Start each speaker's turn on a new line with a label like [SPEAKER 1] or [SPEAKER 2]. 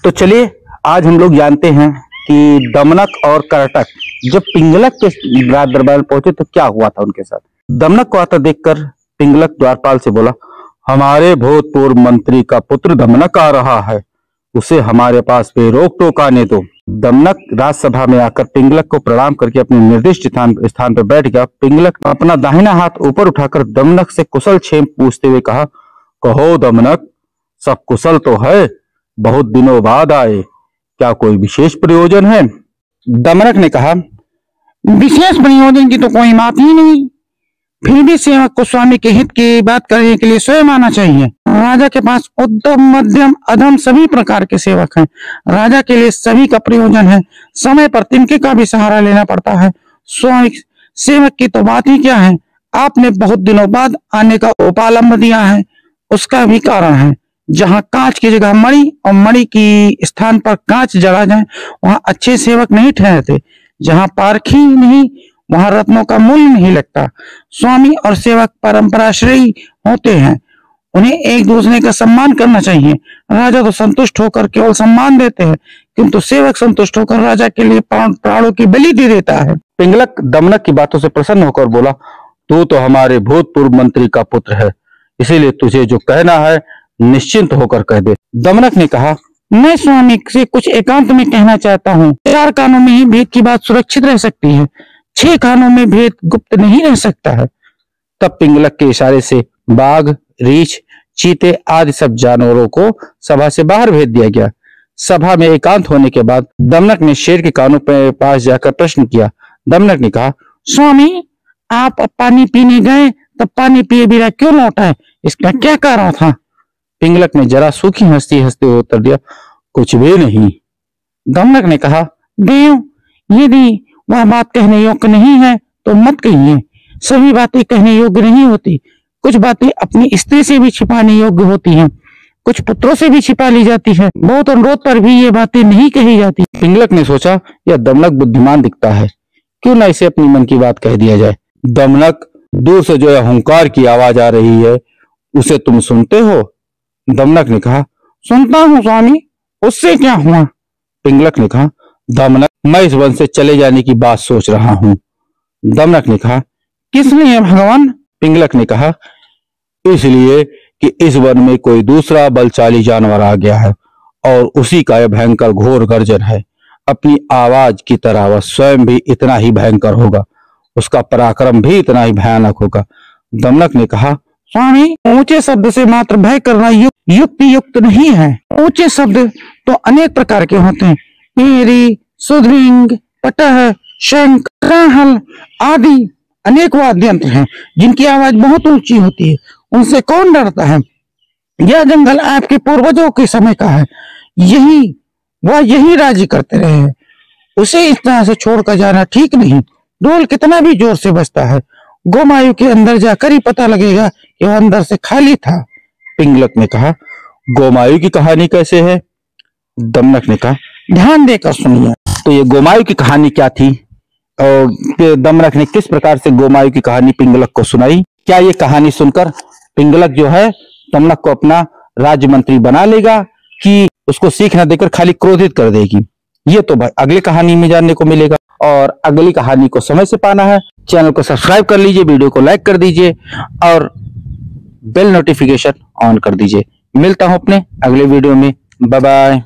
[SPEAKER 1] तो चलिए आज हम लोग जानते हैं कि दमनक और करटक जब पिंगलक के राज दरबार में पहुंचे तो क्या हुआ था उनके साथ। दमनक को आता देखकर पिंगलक द्वारपाल से बोला, हमारे भूतपूर्व मंत्री का पुत्र दमनक आ रहा है, उसे हमारे पास बेरोक टोक आने दो। दमनक राजसभा में आकर पिंगलक को प्रणाम करके अपने निर्दिष्ट स्थान पर बैठ गया। पिंगलक अपना दाहिना हाथ ऊपर उठाकर दमनक से कुशल क्षेम पूछते हुए कहा, कहो दमनक, सब कुशल तो है? बहुत दिनों बाद आए, क्या कोई विशेष प्रयोजन है? दमनक ने कहा,
[SPEAKER 2] विशेष प्रयोजन की तो कोई बात ही नहीं, फिर भी सेवक को स्वामी के हित की बात करने के लिए स्वयं आना चाहिए। राजा के पास उद्यम, मध्यम, अधम सभी प्रकार के सेवक हैं। राजा के लिए सभी का प्रयोजन है। समय पर तिनके का भी सहारा लेना पड़ता है। स्वामी सेवक की तो बात ही क्या है। आपने बहुत दिनों बाद आने का उपालंब दिया है, उसका भी कारण है। जहाँ कांच की जगह मणि और मणि की स्थान पर कांच जड़ा जाए, वहाँ अच्छे सेवक नहीं ठहरते। जहाँ पारखी नहीं, वहां रत्नों का मूल्य नहीं लगता। स्वामी और सेवक परंपराश्रयी होते हैं, उन्हें एक दूसरे का सम्मान करना चाहिए। राजा तो संतुष्ट होकर केवल सम्मान देते हैं, किंतु सेवक संतुष्ट होकर राजा के लिए प्राणों की बलि दे देता है।
[SPEAKER 1] पिंगलक दमनक की बातों से प्रसन्न होकर बोला, तू तो हमारे भूतपूर्व मंत्री का पुत्र है, इसीलिए तुझे जो कहना है निश्चिंत होकर कह दे। दमनक ने कहा,
[SPEAKER 2] मैं स्वामी से कुछ एकांत में कहना चाहता हूँ। 4 कानों में ही भेद की बात सुरक्षित रह सकती है, 6 कानों में भेद गुप्त नहीं रह सकता है।
[SPEAKER 1] तब पिंगलक के इशारे से बाघ, रीछ, चीते आदि सब जानवरों को सभा से बाहर भेज दिया गया। सभा में एकांत होने के बाद दमनक ने शेर के कानों के पास जाकर प्रश्न किया। दमनक ने कहा,
[SPEAKER 2] स्वामी, आप पानी पीने गए तब पानी पिए बिना क्यों लौटाए, इसका क्या कारण था?
[SPEAKER 1] पिंगलक ने जरा सूखी हंसते हंसते उत्तर दिया, कुछ भी नहीं।
[SPEAKER 2] दमनक ने कहा, देव, यदि वह बात कहने योग्य नहीं है तो मत कहिए। सभी बातें कहने योग्य नहीं होती। कुछ बातें अपनी स्त्री से भी छिपाने योग्य होती हैं, कुछ पुत्रों से भी छिपा ली जाती है। बहुत अनुरोध पर भी ये बातें नहीं कही जाती।
[SPEAKER 1] पिंगलक ने सोचा, यह दमनक बुद्धिमान दिखता है, क्यों न इसे अपनी मन की बात कह दिया जाए। दमनक, दूर से जो हुंकार की आवाज आ रही है, उसे तुम सुनते हो? दमनक ने कहा,
[SPEAKER 2] सुनता हूँ स्वामी, उससे क्या हुआ?
[SPEAKER 1] पिंगलक ने कहा, दमनक, मैं इस वन से चले जाने की बात सोच रहा हूँ। दमनक ने कहा,
[SPEAKER 2] किस लिए भगवान?
[SPEAKER 1] पिंगलक ने कहा, इसलिए कि इस वन में कोई दूसरा बलशाली जानवर आ गया है और उसी का यह भयंकर घोर गर्जन है। अपनी आवाज की तरह वह स्वयं भी इतना ही भयंकर होगा, उसका पराक्रम भी इतना ही भयानक होगा। दमनक ने कहा,
[SPEAKER 2] स्वामी, ऊंचे शब्द से मात्र भय करना युक्त नहीं है। ऊंचे शब्द तो अनेक प्रकार के होते हैं। पेरी, सुधृंग, पटह, शंख, राहल आदि अनेक वाद्य यंत्र हैं जिनकी आवाज बहुत ऊंची होती है। उनसे कौन डरता है? यह जंगल आपके पूर्वजों के समय का है, यही राज्य करते रहे हैं। उसे इस तरह से छोड़कर जाना ठीक नहीं। ढोल कितना भी जोर से बजता है, गोमायु के अंदर जाकर ही पता लगेगा कि वह अंदर से खाली था।
[SPEAKER 1] पिंगलक ने कहा, गोमायु की कहानी कैसे है? दमनक ने कहा,
[SPEAKER 2] ध्यान देकर सुनिए।
[SPEAKER 1] तो ये गोमायु की कहानी क्या थी और दमनक ने किस प्रकार से गोमायु की कहानी पिंगलक को सुनाई? क्या ये कहानी सुनकर पिंगलक जो है दमनक को अपना राज्य मंत्री बना लेगा कि उसको सीख न देकर खाली क्रोधित कर देगी? ये तो भाई अगली कहानी में जानने को मिलेगा। और अगली कहानी को समय से पाना है, चैनल को सब्सक्राइब कर लीजिए, वीडियो को लाइक कर दीजिए और बेल नोटिफिकेशन ऑन कर दीजिए। मिलता हूं अपने अगले वीडियो में। Bye bye.